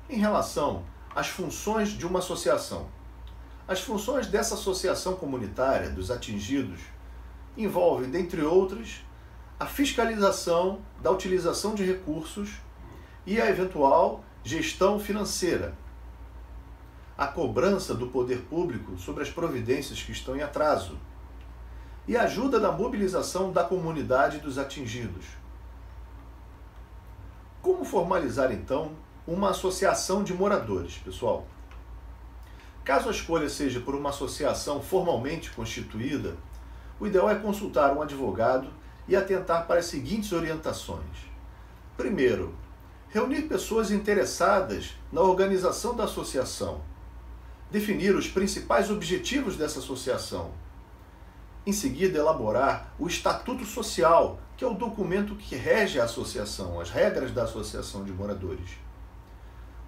Em relação às funções de uma associação. As funções dessa associação comunitária dos atingidos envolvem, dentre outras, a fiscalização da utilização de recursos e a eventual gestão financeira, a cobrança do poder público sobre as providências que estão em atraso e a ajuda na mobilização da comunidade dos atingidos. Como formalizar, então, uma associação de moradores, pessoal? Caso a escolha seja por uma associação formalmente constituída, o ideal é consultar um advogado e atentar para as seguintes orientações. Primeiro, reunir pessoas interessadas na organização da associação. Definir os principais objetivos dessa associação. Em seguida, elaborar o Estatuto Social, que é o documento que rege a associação, as regras da associação de moradores.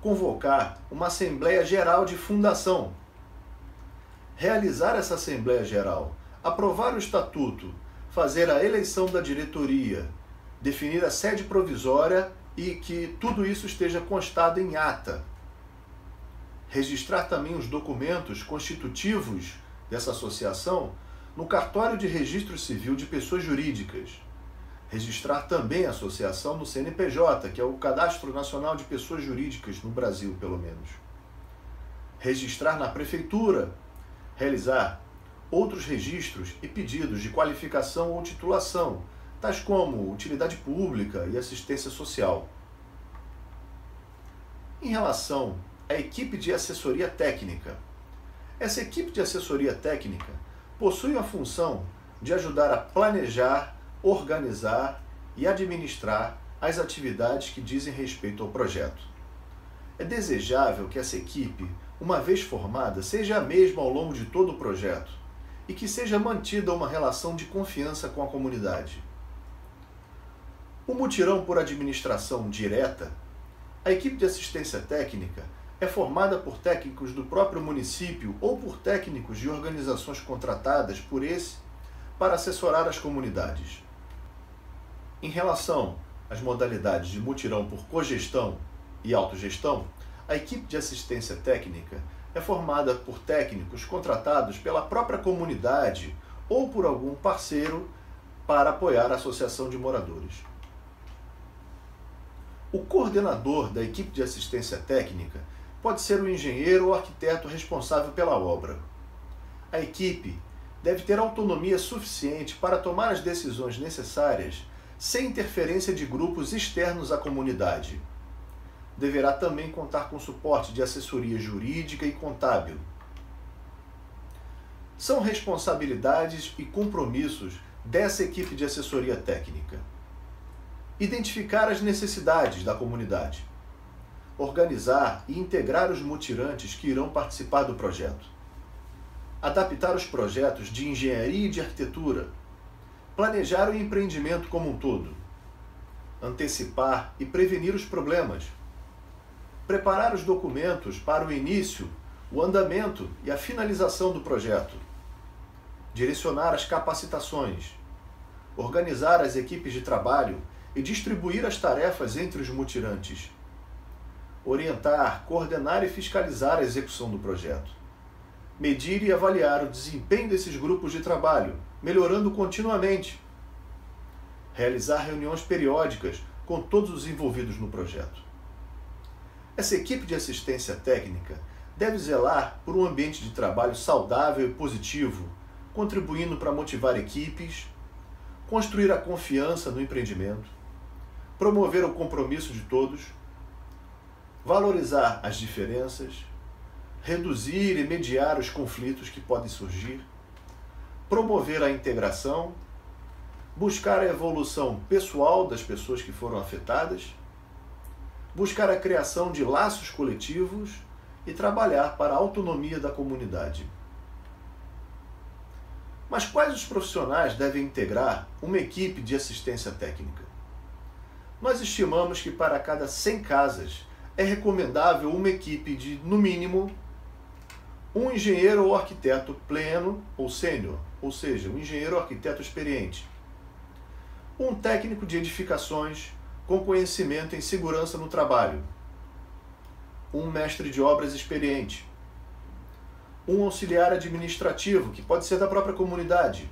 Convocar uma Assembleia Geral de Fundação. Realizar essa Assembleia Geral. Aprovar o Estatuto. Fazer a eleição da diretoria. Definir a sede provisória e que tudo isso esteja constado em ata. Registrar também os documentos constitutivos dessa associação no cartório de registro civil de pessoas jurídicas. Registrar também a associação no CNPJ, que é o Cadastro Nacional de Pessoas Jurídicas no Brasil, pelo menos. Registrar na prefeitura. Realizar outros registros e pedidos de qualificação ou titulação, tais como utilidade pública e assistência social. Em relação à equipe de assessoria técnica. Essa equipe de assessoria técnica possui a função de ajudar a planejar, organizar e administrar as atividades que dizem respeito ao projeto. É desejável que essa equipe, uma vez formada, seja a mesma ao longo de todo o projeto e que seja mantida uma relação de confiança com a comunidade. O mutirão por administração direta. A equipe de assistência técnica é formada por técnicos do próprio município ou por técnicos de organizações contratadas por esse para assessorar as comunidades. Em relação às modalidades de mutirão por cogestão e autogestão, a equipe de assistência técnica é formada por técnicos contratados pela própria comunidade ou por algum parceiro para apoiar a associação de moradores. O coordenador da equipe de assistência técnica pode ser o engenheiro ou arquiteto responsável pela obra. A equipe deve ter autonomia suficiente para tomar as decisões necessárias sem interferência de grupos externos à comunidade. Deverá também contar com suporte de assessoria jurídica e contábil. São responsabilidades e compromissos dessa equipe de assessoria técnica. Identificar as necessidades da comunidade. Organizar e integrar os mutirantes que irão participar do projeto. Adaptar os projetos de engenharia e de arquitetura. Planejar o empreendimento como um todo. Antecipar e prevenir os problemas. Preparar os documentos para o início, o andamento e a finalização do projeto. Direcionar as capacitações. Organizar as equipes de trabalho e distribuir as tarefas entre os mutirantes. Orientar, coordenar e fiscalizar a execução do projeto. Medir e avaliar o desempenho desses grupos de trabalho, melhorando continuamente. Realizar reuniões periódicas com todos os envolvidos no projeto. Essa equipe de assistência técnica deve zelar por um ambiente de trabalho saudável e positivo, contribuindo para motivar equipes, construir a confiança no empreendimento, promover o compromisso de todos, valorizar as diferenças, reduzir e mediar os conflitos que podem surgir, promover a integração, buscar a evolução pessoal das pessoas que foram afetadas, buscar a criação de laços coletivos e trabalhar para a autonomia da comunidade. Mas quais os profissionais devem integrar uma equipe de assistência técnica? Nós estimamos que para cada 100 casas é recomendável uma equipe de, no mínimo, um engenheiro ou arquiteto pleno ou sênior, ou seja, um engenheiro ou arquiteto experiente, um técnico de edificações com conhecimento em segurança no trabalho, um mestre de obras experiente, um auxiliar administrativo, que pode ser da própria comunidade,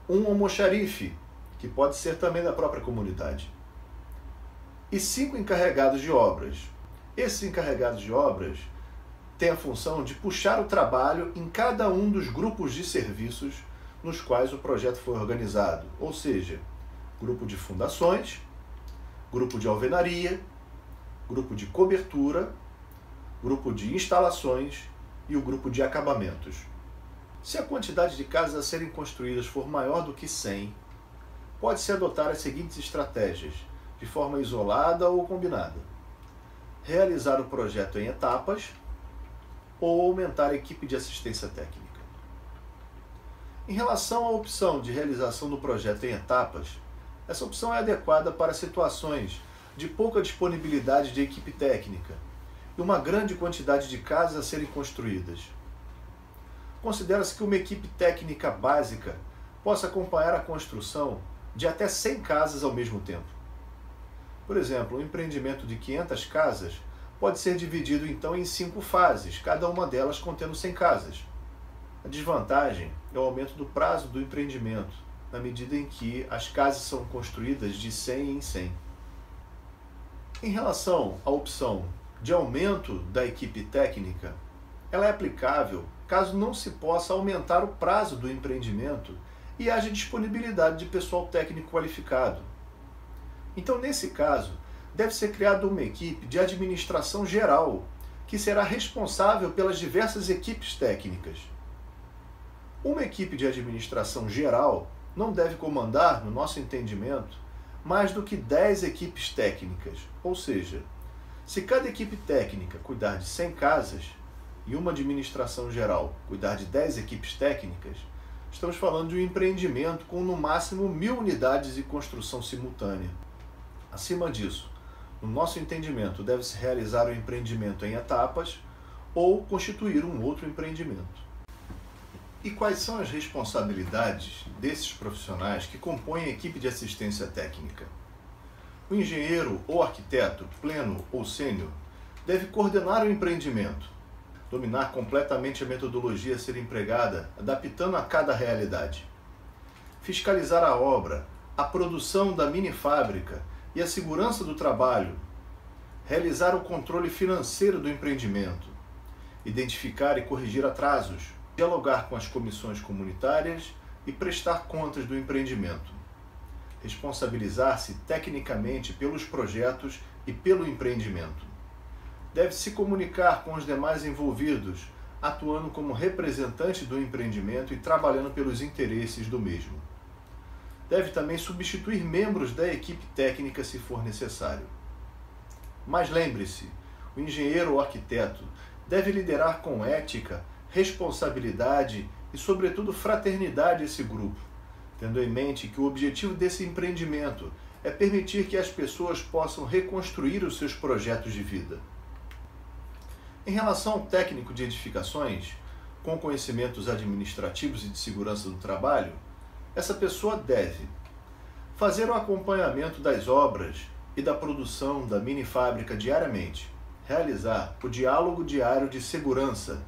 um almoxarife, que pode ser também da própria comunidade, e 5 encarregados de obras. Esses encarregados de obras têm a função de puxar o trabalho em cada um dos grupos de serviços nos quais o projeto foi organizado, ou seja, grupo de fundações, grupo de alvenaria, grupo de cobertura, grupo de instalações e o grupo de acabamentos. Se a quantidade de casas a serem construídas for maior do que 100, pode-se adotar as seguintes estratégias, de forma isolada ou combinada: realizar o projeto em etapas ou aumentar a equipe de assistência técnica. Em relação à opção de realização do projeto em etapas, essa opção é adequada para situações de pouca disponibilidade de equipe técnica e uma grande quantidade de casas a serem construídas. Considera-se que uma equipe técnica básica possa acompanhar a construção de até 100 casas ao mesmo tempo. Por exemplo, um empreendimento de 500 casas pode ser dividido então em 5 fases, cada uma delas contendo 100 casas. A desvantagem é o aumento do prazo do empreendimento, na medida em que as casas são construídas de 100 em 100. Em relação à opção de aumento da equipe técnica, ela é aplicável caso não se possa aumentar o prazo do empreendimento e haja disponibilidade de pessoal técnico qualificado. Então, nesse caso, deve ser criada uma equipe de administração geral, que será responsável pelas diversas equipes técnicas. Uma equipe de administração geral não deve comandar, no nosso entendimento, mais do que 10 equipes técnicas, ou seja, se cada equipe técnica cuidar de 100 casas e uma administração geral cuidar de 10 equipes técnicas, estamos falando de um empreendimento com no máximo 1000 unidades em construção simultânea. Acima disso, no nosso entendimento, deve-se realizar o empreendimento em etapas ou constituir um outro empreendimento. E quais são as responsabilidades desses profissionais que compõem a equipe de assistência técnica? O engenheiro ou arquiteto, pleno ou sênior, deve coordenar o empreendimento, dominar completamente a metodologia a ser empregada, adaptando a cada realidade, fiscalizar a obra, a produção da mini-fábrica e a segurança do trabalho, realizar o controle financeiro do empreendimento, identificar e corrigir atrasos, dialogar com as comissões comunitárias e prestar contas do empreendimento, responsabilizar-se tecnicamente pelos projetos e pelo empreendimento. Deve se comunicar com os demais envolvidos, atuando como representante do empreendimento e trabalhando pelos interesses do mesmo. Deve também substituir membros da equipe técnica se for necessário. Mas lembre-se, o engenheiro ou arquiteto deve liderar com ética, responsabilidade e, sobretudo, fraternidade esse grupo, tendo em mente que o objetivo desse empreendimento é permitir que as pessoas possam reconstruir os seus projetos de vida. Em relação ao técnico de edificações, com conhecimentos administrativos e de segurança do trabalho, essa pessoa deve fazer o acompanhamento das obras e da produção da mini-fábrica diariamente, realizar o diálogo diário de segurança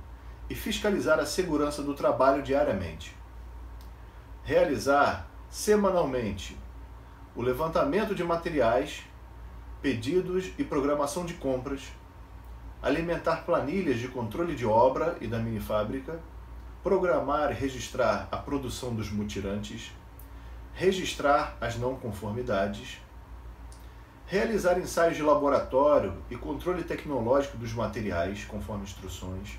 e fiscalizar a segurança do trabalho diariamente, realizar semanalmente o levantamento de materiais, pedidos e programação de compras, alimentar planilhas de controle de obra e da mini-fábrica, programar e registrar a produção dos mutirantes, registrar as não conformidades, realizar ensaios de laboratório e controle tecnológico dos materiais, conforme instruções,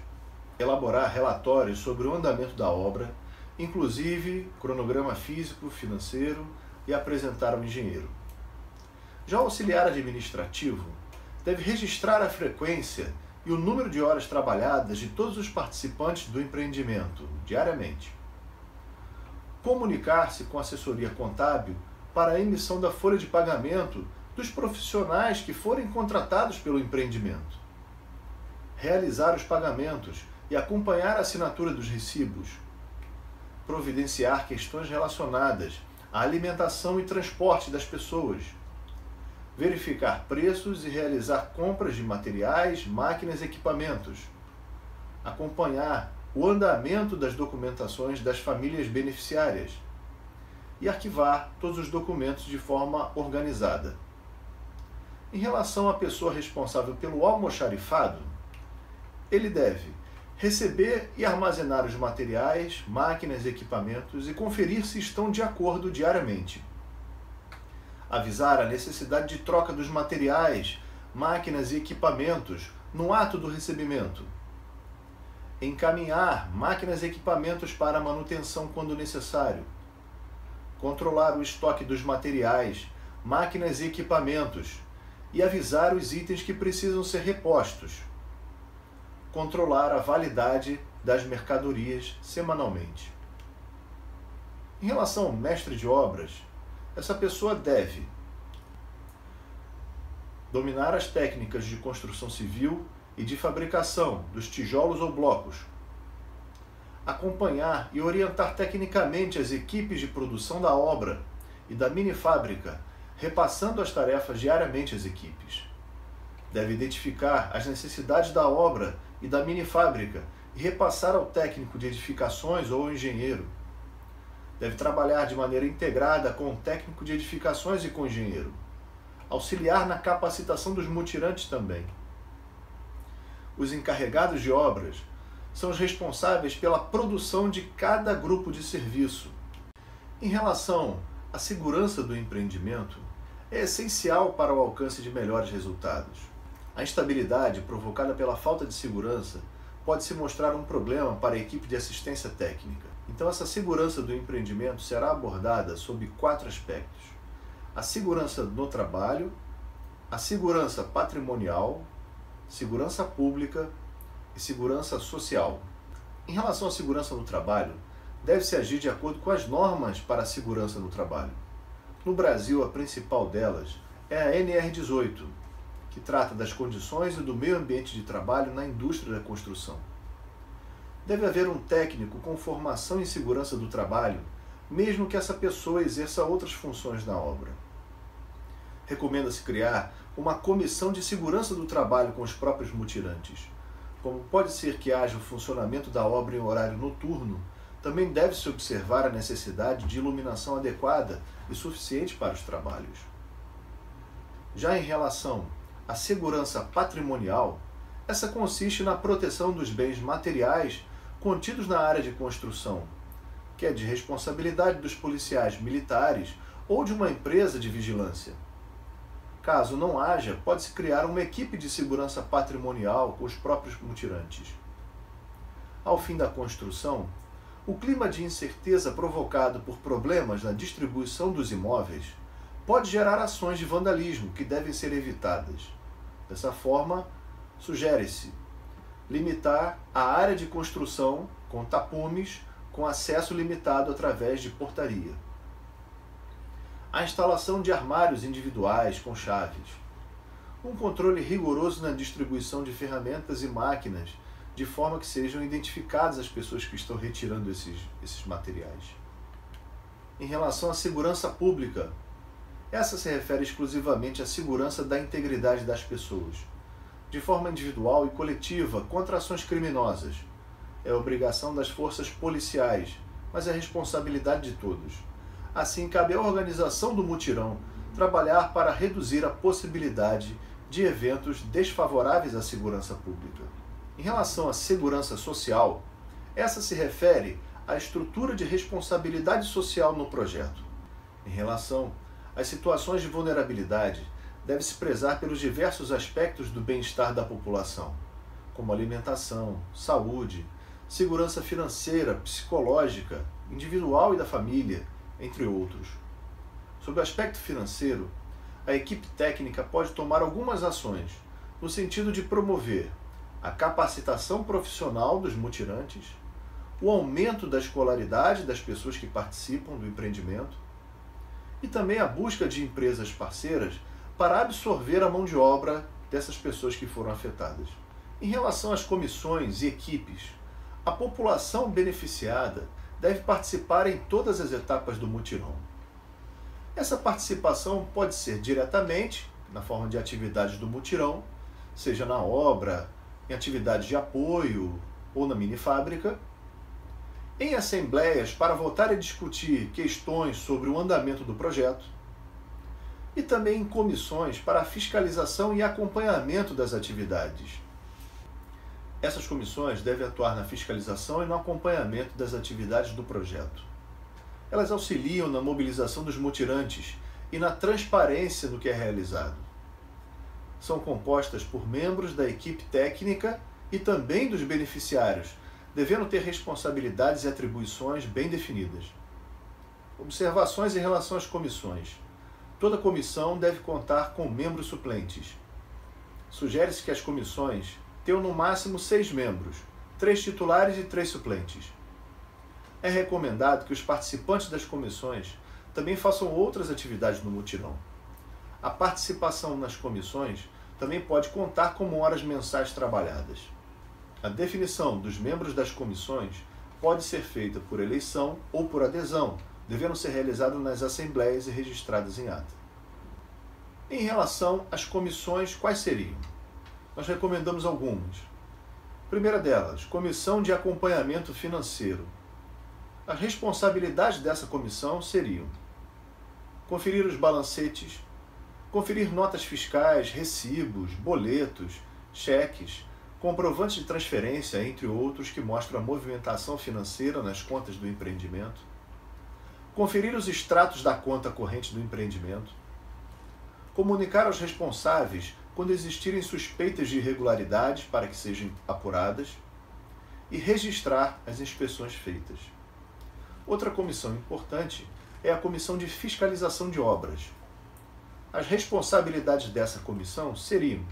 elaborar relatórios sobre o andamento da obra, inclusive cronograma físico, financeiro, e apresentar ao engenheiro. Já o auxiliar administrativo deve registrar a frequência e o número de horas trabalhadas de todos os participantes do empreendimento, diariamente. Comunicar-se com a assessoria contábil para a emissão da folha de pagamento dos profissionais que forem contratados pelo empreendimento. Realizar os pagamentos e acompanhar a assinatura dos recibos. Providenciar questões relacionadas à alimentação e transporte das pessoas. verificar preços e realizar compras de materiais, máquinas e equipamentos, acompanhar o andamento das documentações das famílias beneficiárias e arquivar todos os documentos de forma organizada. Em relação à pessoa responsável pelo almoxarifado, ele deve receber e armazenar os materiais, máquinas e equipamentos e conferir se estão de acordo diariamente. Avisar a necessidade de troca dos materiais, máquinas e equipamentos no ato do recebimento. Encaminhar máquinas e equipamentos para manutenção quando necessário. Controlar o estoque dos materiais, máquinas e equipamentos e avisar os itens que precisam ser repostos. Controlar a validade das mercadorias semanalmente. Em relação ao mestre de obras, essa pessoa deve dominar as técnicas de construção civil e de fabricação dos tijolos ou blocos, acompanhar e orientar tecnicamente as equipes de produção da obra e da mini-fábrica, repassando as tarefas diariamente às equipes. Deve identificar as necessidades da obra e da mini-fábrica e repassar ao técnico de edificações ou ao engenheiro. Deve trabalhar de maneira integrada com o técnico de edificações e com o engenheiro. Auxiliar na capacitação dos mutirantes também. Os encarregados de obras são os responsáveis pela produção de cada grupo de serviço. Em relação à segurança do empreendimento, é essencial para o alcance de melhores resultados. A instabilidade provocada pela falta de segurança pode se mostrar um problema para a equipe de assistência técnica. Então, essa segurança do empreendimento será abordada sob 4 aspectos: a segurança no trabalho, a segurança patrimonial, segurança pública e segurança social. Em relação à segurança no trabalho, deve-se agir de acordo com as normas para a segurança no trabalho. No Brasil, a principal delas é a NR18, que trata das condições e do meio ambiente de trabalho na indústria da construção. Deve haver um técnico com formação em segurança do trabalho, mesmo que essa pessoa exerça outras funções na obra. Recomenda-se criar uma comissão de segurança do trabalho com os próprios mutirantes. Como pode ser que haja o funcionamento da obra em horário noturno, também deve-se observar a necessidade de iluminação adequada e suficiente para os trabalhos. Já em relação à segurança patrimonial, essa consiste na proteção dos bens materiais contidos na área de construção, que é de responsabilidade dos policiais militares ou de uma empresa de vigilância. Caso não haja, pode-se criar uma equipe de segurança patrimonial com os próprios mutirantes. Ao fim da construção, o clima de incerteza provocado por problemas na distribuição dos imóveis pode gerar ações de vandalismo que devem ser evitadas. Dessa forma, sugere-se limitar a área de construção com tapumes com acesso limitado através de portaria. A instalação de armários individuais com chaves. Um controle rigoroso na distribuição de ferramentas e máquinas, de forma que sejam identificadas as pessoas que estão retirando esses materiais. Em relação à segurança pública, essa se refere exclusivamente à segurança da integridade das pessoas, de forma individual e coletiva, contra ações criminosas. É obrigação das forças policiais, mas é responsabilidade de todos. Assim, cabe à organização do mutirão trabalhar para reduzir a possibilidade de eventos desfavoráveis à segurança pública. Em relação à segurança social, essa se refere à estrutura de responsabilidade social no projeto. Em relação às situações de vulnerabilidade, deve-se prezar pelos diversos aspectos do bem-estar da população, como alimentação, saúde, segurança financeira, psicológica, individual e da família, entre outros. Sob o aspecto financeiro, a equipe técnica pode tomar algumas ações no sentido de promover a capacitação profissional dos mutirantes, o aumento da escolaridade das pessoas que participam do empreendimento e também a busca de empresas parceiras para absorver a mão de obra dessas pessoas que foram afetadas. Em relação às comissões e equipes, a população beneficiada deve participar em todas as etapas do mutirão. Essa participação pode ser diretamente na forma de atividades do mutirão, seja na obra, em atividades de apoio ou na mini fábrica, em assembleias para votar e discutir questões sobre o andamento do projeto, e também em comissões para a fiscalização e acompanhamento das atividades. Essas comissões devem atuar na fiscalização e no acompanhamento das atividades do projeto. Elas auxiliam na mobilização dos mutirantes e na transparência no que é realizado. São compostas por membros da equipe técnica e também dos beneficiários, devendo ter responsabilidades e atribuições bem definidas. Observações em relação às comissões. Toda comissão deve contar com membros suplentes. Sugere-se que as comissões tenham no máximo 6 membros, 3 titulares e 3 suplentes. É recomendado que os participantes das comissões também façam outras atividades no mutirão. A participação nas comissões também pode contar como horas mensais trabalhadas. A definição dos membros das comissões pode ser feita por eleição ou por adesão, devendo ser realizada nas assembleias e registradas em ata. Em relação às comissões, quais seriam? Nós recomendamos algumas. Primeira delas, Comissão de Acompanhamento Financeiro. As responsabilidades dessa comissão seriam: conferir os balancetes, conferir notas fiscais, recibos, boletos, cheques, comprovantes de transferência, entre outros, que mostram a movimentação financeira nas contas do empreendimento, conferir os extratos da conta corrente do empreendimento, comunicar aos responsáveis quando existirem suspeitas de irregularidades para que sejam apuradas e registrar as inspeções feitas. Outra comissão importante é a Comissão de Fiscalização de Obras. As responsabilidades dessa comissão seriam: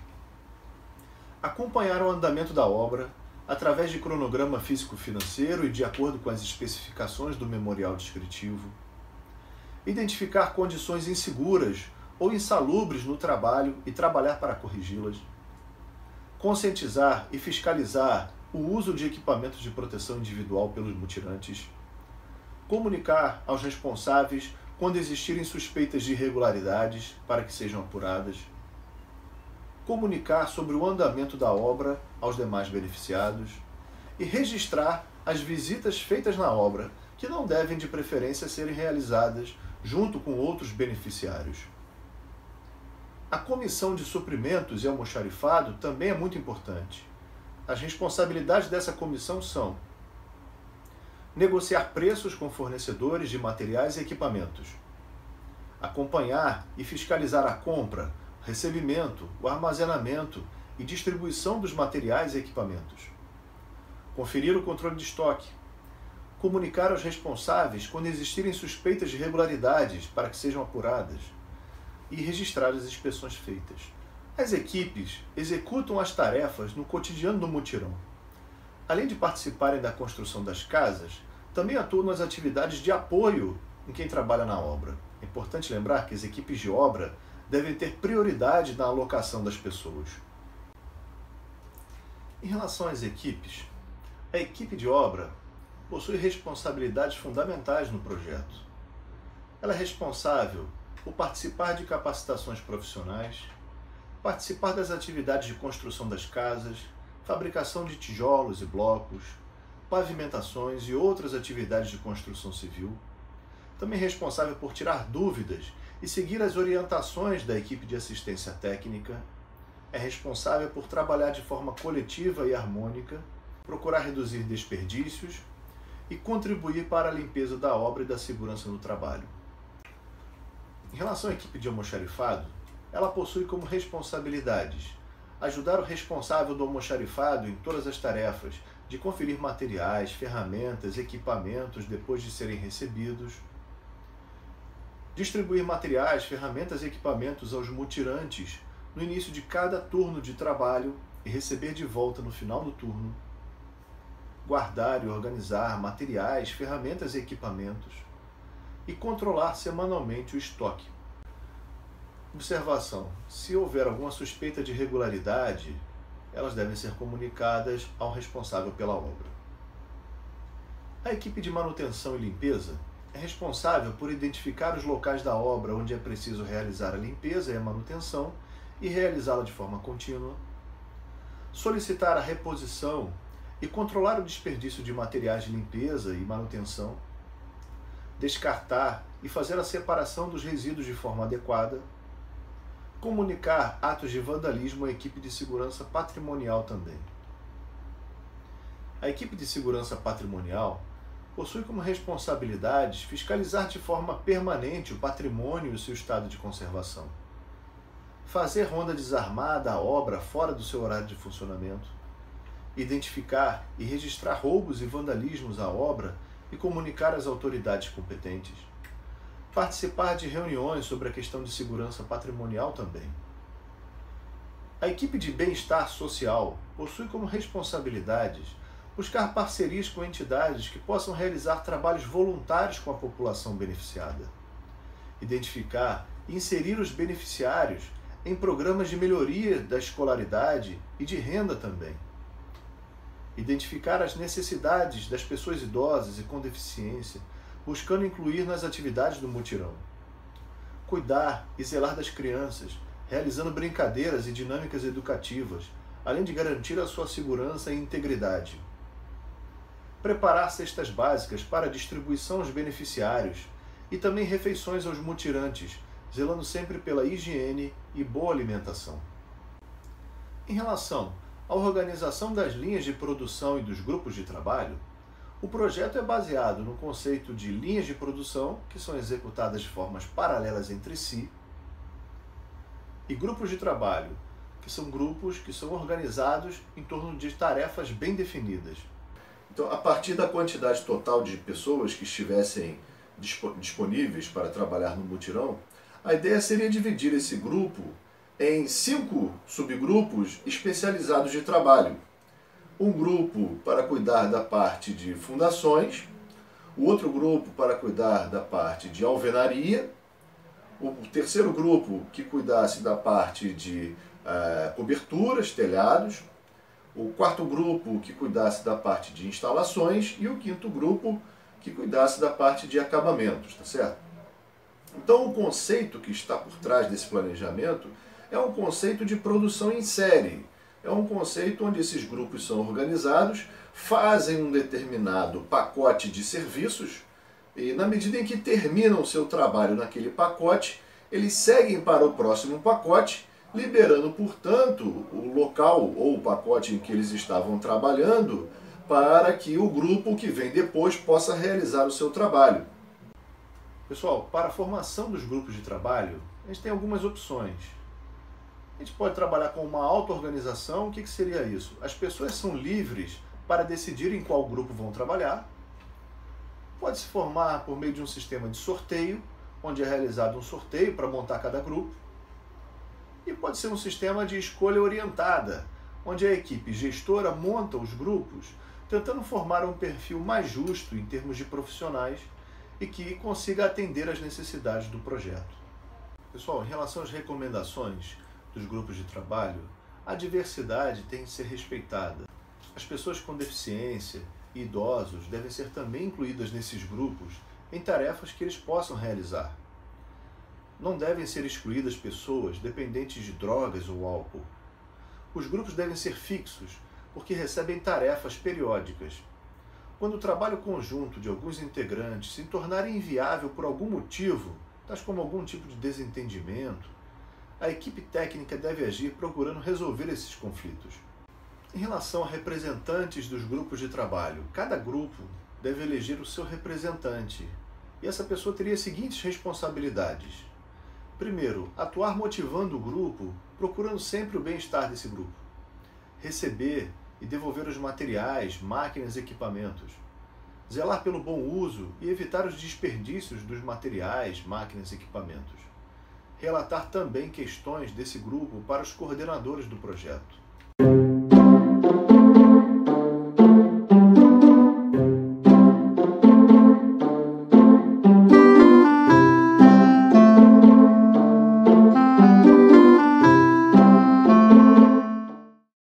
acompanhar o andamento da obra através de cronograma físico-financeiro e de acordo com as especificações do memorial descritivo, identificar condições inseguras ou insalubres no trabalho e trabalhar para corrigi-las, conscientizar e fiscalizar o uso de equipamentos de proteção individual pelos mutirantes, comunicar aos responsáveis quando existirem suspeitas de irregularidades para que sejam apuradas, comunicar sobre o andamento da obra aos demais beneficiados e registrar as visitas feitas na obra, que não devem de preferência serem realizadas junto com outros beneficiários. A comissão de suprimentos e almoxarifado também é muito importante. As responsabilidades dessa comissão são: negociar preços com fornecedores de materiais e equipamentos, acompanhar e fiscalizar a compra, recebimento, o armazenamento e distribuição dos materiais e equipamentos, conferir o controle de estoque, comunicar aos responsáveis quando existirem suspeitas de irregularidades para que sejam apuradas e registrar as inspeções feitas. As equipes executam as tarefas no cotidiano do mutirão. Além de participarem da construção das casas, também atuam nas atividades de apoio em quem trabalha na obra. É importante lembrar que as equipes de obra devem ter prioridade na alocação das pessoas. Em relação às equipes, a equipe de obra possui responsabilidades fundamentais no projeto. Ela é responsável por participar de capacitações profissionais, participar das atividades de construção das casas, fabricação de tijolos e blocos, pavimentações e outras atividades de construção civil. Também responsável por tirar dúvidas e seguir as orientações da equipe de assistência técnica. É responsável por trabalhar de forma coletiva e harmônica, procurar reduzir desperdícios e contribuir para a limpeza da obra e da segurança no trabalho. Em relação à equipe de almoxarifado, ela possui como responsabilidades ajudar o responsável do almoxarifado em todas as tarefas de conferir materiais, ferramentas, equipamentos depois de serem recebidos, distribuir materiais, ferramentas e equipamentos aos mutirantes no início de cada turno de trabalho e receber de volta no final do turno, guardar e organizar materiais, ferramentas e equipamentos e controlar semanalmente o estoque. Observação: se houver alguma suspeita de irregularidade, elas devem ser comunicadas ao responsável pela obra. A equipe de manutenção e limpeza é responsável por identificar os locais da obra onde é preciso realizar a limpeza e a manutenção e realizá-la de forma contínua, solicitar a reposição e controlar o desperdício de materiais de limpeza e manutenção, descartar e fazer a separação dos resíduos de forma adequada, comunicar atos de vandalismo à equipe de segurança patrimonial também. A equipe de segurança patrimonial possui como responsabilidades fiscalizar de forma permanente o patrimônio e o seu estado de conservação, fazer ronda desarmada à obra fora do seu horário de funcionamento, identificar e registrar roubos e vandalismos à obra e comunicar às autoridades competentes, participar de reuniões sobre a questão de segurança patrimonial também. A equipe de bem-estar social possui como responsabilidades buscar parcerias com entidades que possam realizar trabalhos voluntários com a população beneficiada, identificar e inserir os beneficiários em programas de melhoria da escolaridade e de renda também, identificar as necessidades das pessoas idosas e com deficiência, buscando incluir nas atividades do mutirão, cuidar e zelar das crianças, realizando brincadeiras e dinâmicas educativas, além de garantir a sua segurança e integridade, preparar cestas básicas para distribuição aos beneficiários e também refeições aos mutirantes, zelando sempre pela higiene e boa alimentação. Em relação à organização das linhas de produção e dos grupos de trabalho, o projeto é baseado no conceito de linhas de produção, que são executadas de formas paralelas entre si, e grupos de trabalho, que são grupos que são organizados em torno de tarefas bem definidas. Então, a partir da quantidade total de pessoas que estivessem disponíveis para trabalhar no mutirão, a ideia seria dividir esse grupo em 5 subgrupos especializados de trabalho. Um grupo para cuidar da parte de fundações, o outro grupo para cuidar da parte de alvenaria, o terceiro grupo que cuidasse da parte de coberturas, telhados, o quarto grupo que cuidasse da parte de instalações e o quinto grupo que cuidasse da parte de acabamentos, tá certo? Então o conceito que está por trás desse planejamento é um conceito de produção em série. É um conceito onde esses grupos são organizados, fazem um determinado pacote de serviços e na medida em que terminam o seu trabalho naquele pacote, eles seguem para o próximo pacote, liberando, portanto, o local ou o pacote em que eles estavam trabalhando para que o grupo que vem depois possa realizar o seu trabalho. Pessoal, para a formação dos grupos de trabalho, a gente tem algumas opções. A gente pode trabalhar com uma auto-organização. O que seria isso? As pessoas são livres para decidir em qual grupo vão trabalhar. Pode se formar por meio de um sistema de sorteio, onde é realizado um sorteio para montar cada grupo. E pode ser um sistema de escolha orientada, onde a equipe gestora monta os grupos, tentando formar um perfil mais justo em termos de profissionais e que consiga atender às necessidades do projeto. Pessoal, em relação às recomendações dos grupos de trabalho, a diversidade tem que ser respeitada. As pessoas com deficiência e idosos devem ser também incluídas nesses grupos em tarefas que eles possam realizar. Não devem ser excluídas pessoas dependentes de drogas ou álcool. Os grupos devem ser fixos, porque recebem tarefas periódicas. Quando o trabalho conjunto de alguns integrantes se tornar inviável por algum motivo, tais como algum tipo de desentendimento, a equipe técnica deve agir procurando resolver esses conflitos. Em relação a representantes dos grupos de trabalho, cada grupo deve eleger o seu representante, e essa pessoa teria as seguintes responsabilidades. Primeiro, atuar motivando o grupo, procurando sempre o bem-estar desse grupo. Receber e devolver os materiais, máquinas e equipamentos. Zelar pelo bom uso e evitar os desperdícios dos materiais, máquinas e equipamentos. Relatar também questões desse grupo para os coordenadores do projeto.